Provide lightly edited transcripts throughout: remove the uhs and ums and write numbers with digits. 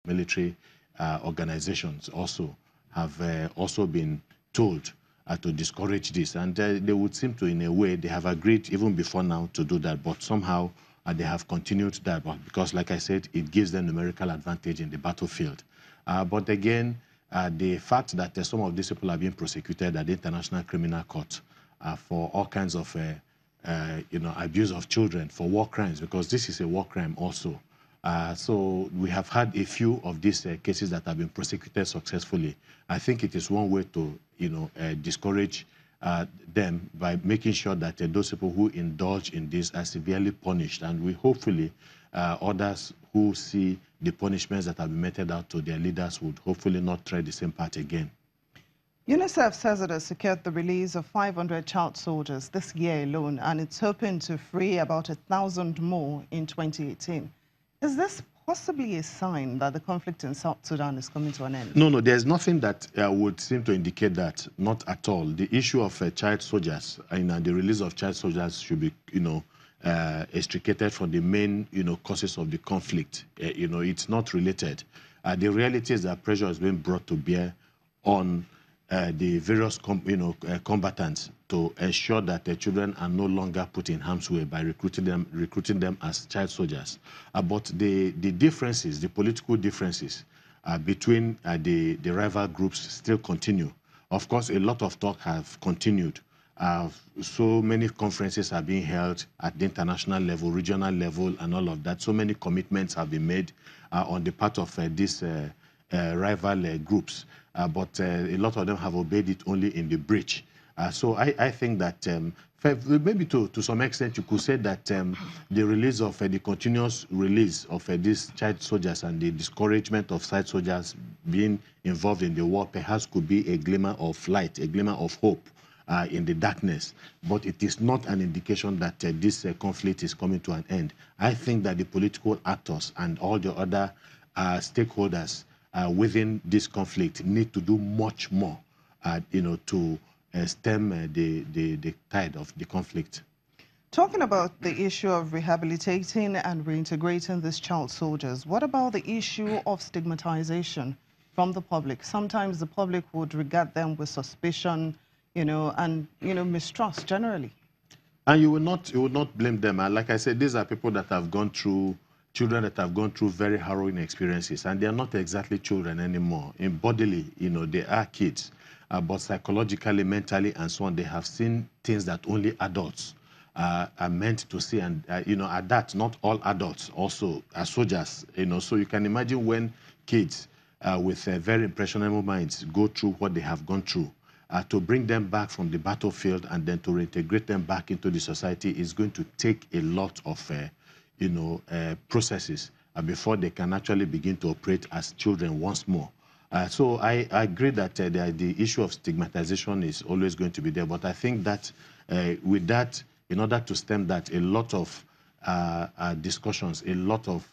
military organizations also have also been told to discourage this. And they would seem to, in a way, they have agreed even before now to do that, but somehow they have continued that because, like I said, it gives them numerical advantage in the battlefield. But again, the fact that some of these people are being prosecuted at the International Criminal Court for all kinds of abuse of children, for war crimes, because this is a war crime also. So we have had a few of these cases that have been prosecuted successfully. I think it is one way to, discourage them by making sure that those people who indulge in this are severely punished. And we hopefully others who see the punishments that have been meted out to their leaders would hopefully not tread the same path again. UNICEF says it has secured the release of 500 child soldiers this year alone, and it's hoping to free about 1,000 more in 2018. Is this possibly a sign that the conflict in South Sudan is coming to an end? No, there's nothing that would seem to indicate that, not at all. The issue of child soldiers and the release of child soldiers should be, extricated from the main, causes of the conflict. It's not related. The reality is that pressure is being brought to bear on the various combatants to ensure that the children are no longer put in harm's way by recruiting them as child soldiers. But the differences, the political differences between the rival groups still continue. Of course, a lot of talk have continued. So many conferences are being held at the international level, regional level, and all of that. So many commitments have been made on the part of these rival groups. But a lot of them have obeyed it only in the breach. So I think that maybe to some extent you could say that the release of the continuous release of these child soldiers and the discouragement of child soldiers being involved in the war perhaps could be a glimmer of light, a glimmer of hope in the darkness. But it is not an indication that this conflict is coming to an end. I think that the political actors and all the other stakeholders within this conflict need to do much more, to stem the tide of the conflict. Talking about the issue of rehabilitating and reintegrating these child soldiers, what about the issue of stigmatization from the public? Sometimes the public would regard them with suspicion, and mistrust generally. And you will not blame them. And like I said, these are people that have gone through, children that have gone through very harrowing experiences, and they are not exactly children anymore. In bodily, they are kids, but psychologically, mentally, and so on, they have seen things that only adults are meant to see. And at that, not all adults also are soldiers. So you can imagine when kids with very impressionable minds go through what they have gone through. To bring them back from the battlefield and then to reintegrate them back into the society is going to take a lot of processes before they can actually begin to operate as children once more. So I agree that the issue of stigmatization is always going to be there. But I think that with that, in order to stem that, a lot of discussions, a lot of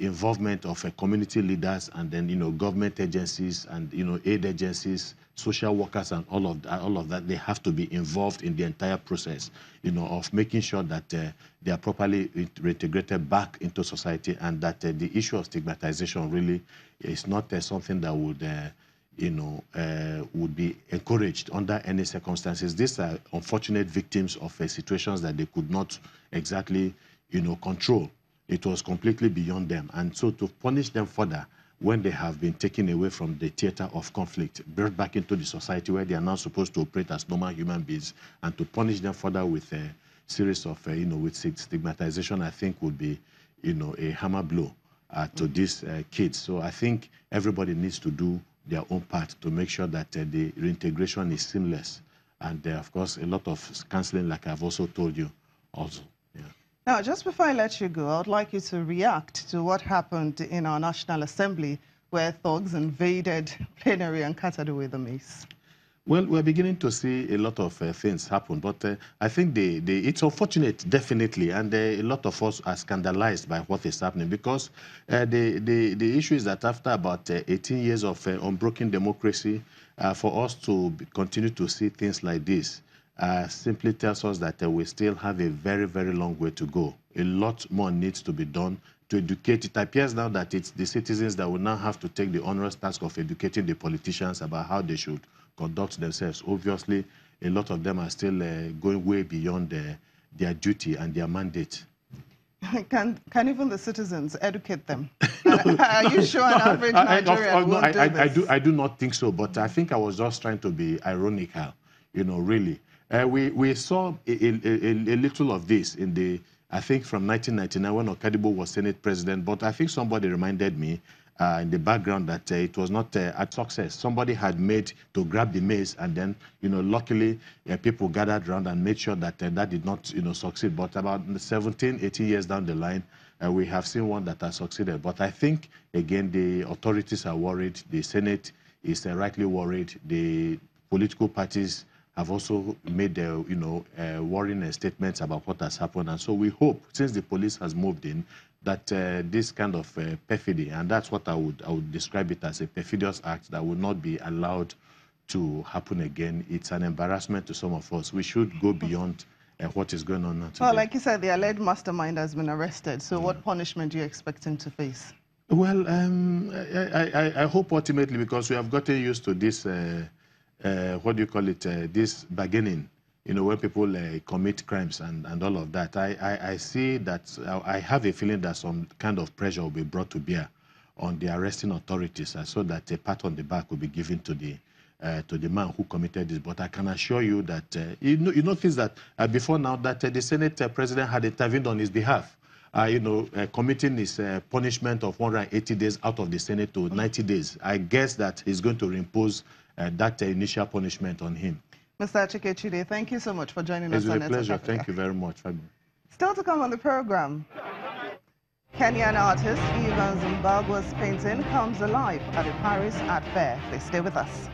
involvement of community leaders and then, government agencies and, aid agencies, social workers and all of that, they have to be involved in the entire process, of making sure that they are properly reintegrated back into society, and that the issue of stigmatization really is not something that would be encouraged under any circumstances. These are unfortunate victims of situations that they could not exactly, control. It was completely beyond them. And so to punish them further when they have been taken away from the theater of conflict, brought back into the society where they are now supposed to operate as normal human beings, and to punish them further with a series of, with stigmatization, I think would be, a hammer blow to these kids. So I think everybody needs to do their own part to make sure that the reintegration is seamless. And of course, a lot of counseling, like I've also told you also. Yeah. Now, just before I let you go, I would like you to react to what happened in our National Assembly, where thugs invaded plenary and carted away the mace. Well, we're beginning to see a lot of things happen, but I think it's unfortunate, definitely, and a lot of us are scandalized by what is happening, because the issue is that after about 18 years of unbroken democracy, for us to continue to see things like this simply tells us that we still have a very, very long way to go. A lot more needs to be done to educate. It appears now that it's the citizens that will now have to take the onerous task of educating the politicians about how they should conduct themselves. Obviously, a lot of them are still going way beyond their duty and their mandate. Can even the citizens educate them? Are you sure an average Nigerian won't do this? I do not think so, but I think I was just trying to be ironical, really. We saw a little of this in the, I think from 1999 when Okadibo was Senate president, but I think somebody reminded me in the background that it was not a success. Somebody had made to grab the maize, and then, luckily people gathered around and made sure that that did not, succeed. But about 17, 18 years down the line, we have seen one that has succeeded. But I think, again, the authorities are worried. The Senate is rightly worried. The political parties have also made worrying statements about what has happened. And so we hope, since the police has moved in, that this kind of perfidy, and that's what I would describe it as, a perfidious act that will not be allowed to happen again. It's an embarrassment to some of us. We should go beyond what is going on now today. Well, like you said, the alleged mastermind has been arrested. So what punishment do you expect him to face? Well, I hope ultimately, because we have gotten used to this, what do you call it, this bargaining, when people commit crimes and all of that. I see that, I have a feeling that some kind of pressure will be brought to bear on the arresting authorities, so that a pat on the back will be given to the man who committed this. But I can assure you that, you notice that before now that the Senate president had intervened on his behalf, committing his punishment of 180 days out of the Senate to 90 days. I guess that he's going to reimpose that initial punishment on him. Mr. Pt.2, thank you so much for joining us. It's a pleasure. Thank you very much. Still to come on the program, Kenyan artist Ivan Zimbabwe's painting comes alive at the Paris Art Fair. Please stay with us.